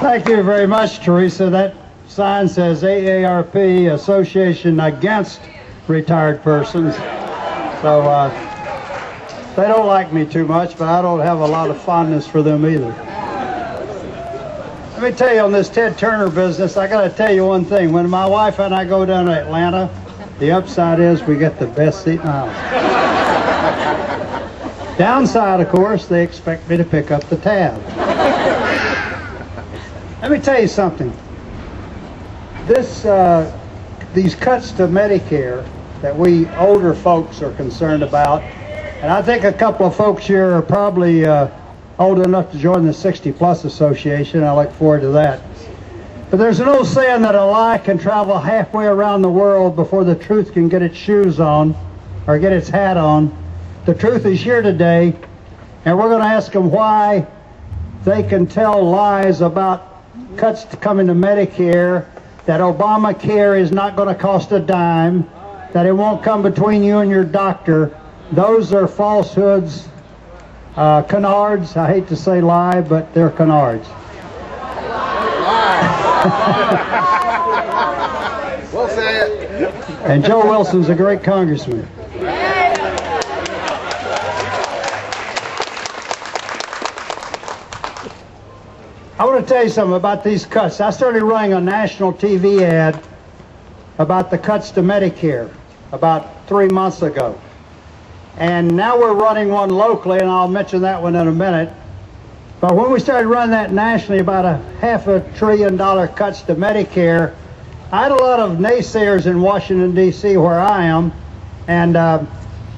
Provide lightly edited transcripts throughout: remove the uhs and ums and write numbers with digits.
Thank you very much, Teresa. That sign says AARP, Association Against Retired Persons. So they don't like me too much, but I don't have a lot of fondness for them either. Let me tell you, on this Ted Turner business, I got to tell you one thing. When my wife and I go down to Atlanta, the upside is we get the best seat in the house. Downside, of course, they expect me to pick up the tab. Let me tell you something. These cuts to Medicare that we older folks are concerned about, and I think a couple of folks here are probably old enough to join the 60-plus association. I look forward to that. But there's an old saying that a lie can travel halfway around the world before the truth can get its shoes on or get its hat on. The truth is here today, and we're going to ask them why they can tell lies about cuts coming to Medicare, that Obamacare is not going to cost a dime, that it won't come between you and your doctor. Those are falsehoods, canards. I hate to say lie, but they're canards. We'll say it. And Joe Wilson's a great congressman. I want to tell you something about these cuts. I started running a national TV ad about the cuts to Medicare about 3 months ago. And now we're running one locally, and I'll mention that one in a minute. But when we started running that nationally, about $500 billion cuts to Medicare, I had a lot of naysayers in Washington, D.C., where I am, and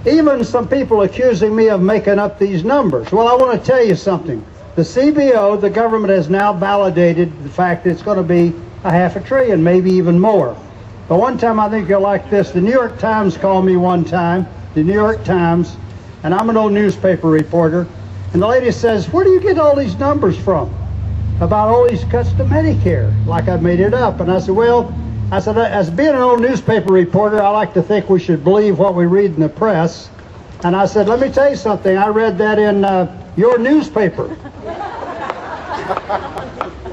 even some people accusing me of making up these numbers. Well, I want to tell you something. The CBO, the government, has now validated the fact that it's going to be $500 billion, maybe even more. But one time, I think you'll like this. The New York Times called me one time, the New York Times, and I'm an old newspaper reporter, and the lady says, where do you get all these numbers from about all these cuts to Medicare? Like I made it up. And I said, well, as being an old newspaper reporter, I like to think we should believe what we read in the press. And I said, let me tell you something. I read that in your newspaper.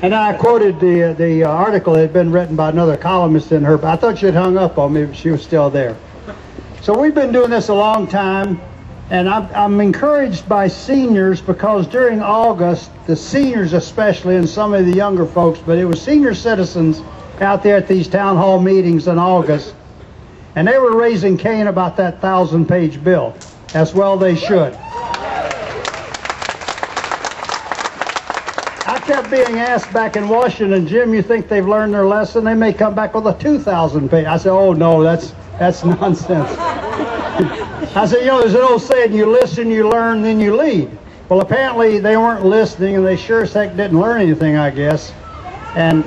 And I quoted the article that had been written by another columnist in her. I thought she'd hung up on me, but she was still there. So we've been doing this a long time, and I'm encouraged by seniors, because during August, the seniors especially, and some of the younger folks, but it was senior citizens out there at these town hall meetings in August, and they were raising Cain about that 1,000-page bill. As well they should. I kept being asked back in Washington, Jim, you think they've learned their lesson? They may come back with a 2,000-page. I said, oh no, that's nonsense. I said, you know, there's an old saying, you listen, you learn, then you lead. Well, apparently they weren't listening, and they sure as heck didn't learn anything, I guess. And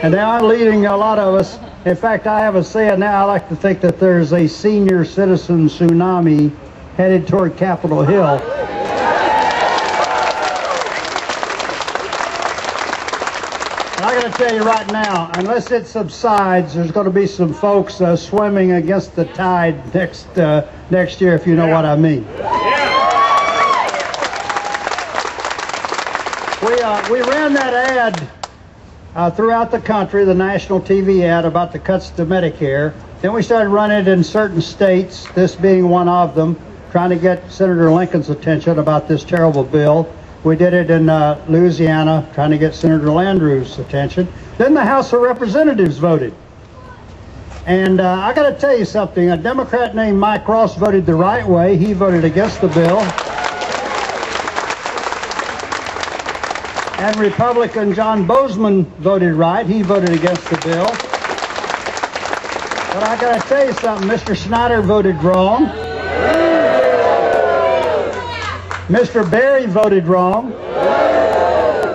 they are leading a lot of us. In fact, I have a saying now, I like to think that there's a senior citizen tsunami headed toward Capitol Hill. And I got to tell you right now, unless it subsides, there's going to be some folks swimming against the tide next year, if you know what I mean. We ran that ad throughout the country, the national TV ad about the cuts to Medicare. Then we started running it in certain states, this being one of them, trying to get Senator Lincoln's attention about this terrible bill. We did it in Louisiana, trying to get Senator Landrieu's attention. Then the House of Representatives voted. And I got to tell you something. A Democrat named Mike Ross voted the right way. He voted against the bill. And Republican John Bozeman voted right. He voted against the bill. But I got to tell you something. Mr. Snyder voted wrong. Mr. Berry voted wrong.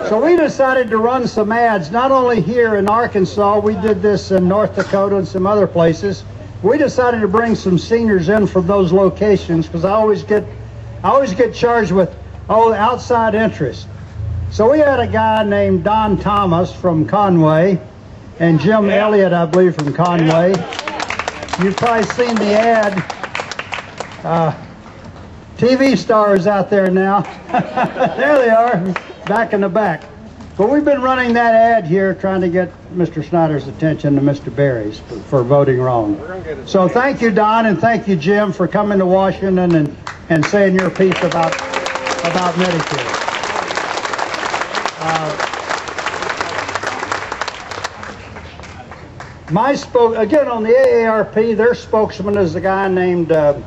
So we decided to run some ads, not only here in Arkansas, we did this in North Dakota and some other places. We decided to bring some seniors in from those locations, because I always get charged with, outside interest. So we had a guy named Don Thomas from Conway, and Jim Elliott, I believe, from Conway. You've probably seen the ad. TV stars out there now. There they are, back in the back. But we've been running that ad here trying to get Mr. Snyder's attention to Mr. Berry's for voting wrong. So thank you, Don, and thank you, Jim, for coming to Washington and saying your piece about Medicare. Again, on the AARP, their spokesman is a guy named, Harry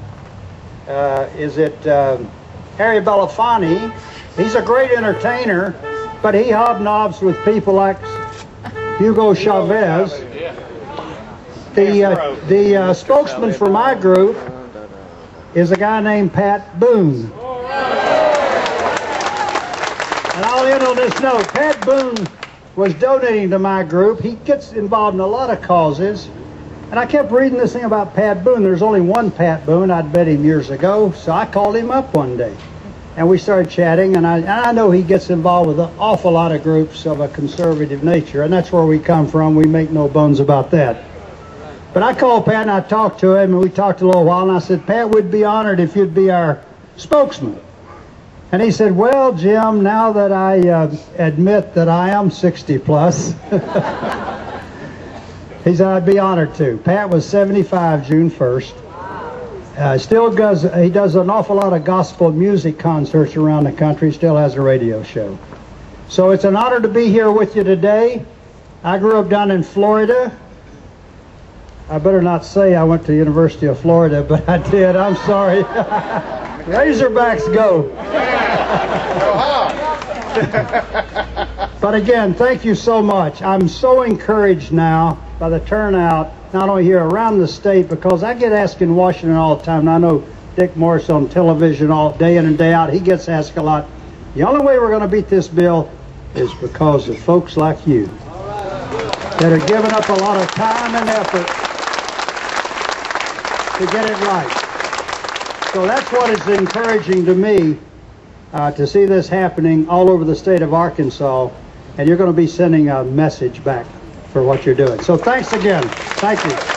Belafonte. He's a great entertainer, but he hobnobs with people like Hugo Chavez. The spokesman for my group is a guy named Pat Boone. And I'll end on this note. Pat Boone was donating to my group. He gets involved in a lot of causes. And I kept reading this thing about Pat Boone. There's only one Pat Boone. I'd met him years ago, so I called him up one day. And we started chatting, and I know he gets involved with an awful lot of groups of a conservative nature, and that's where we come from. We make no bones about that. But I called Pat and I talked to him, and we talked a little while, and I said, Pat, we'd be honored if you'd be our spokesman. And he said, well, Jim, now that I admit that I am 60 plus, he said I'd be honored to. Pat was 75 June 1st. He does an awful lot of gospel music concerts around the country, still has a radio show. So it's an honor to be here with you today. I grew up down in Florida. I better not say I went to the University of Florida, but I did. I'm sorry. Razorbacks go. But again, thank you so much. I'm so encouraged now by the turnout, not only here around the state, because I get asked in Washington all the time, and I know Dick Morris on television all day in and day out, he gets asked a lot. The only way we're going to beat this bill is because of folks like you that are giving up a lot of time and effort to get it right. So that's what is encouraging to me, to see this happening all over the state of Arkansas, and you're going to be sending a message back for what you're doing. So thanks again. Thank you.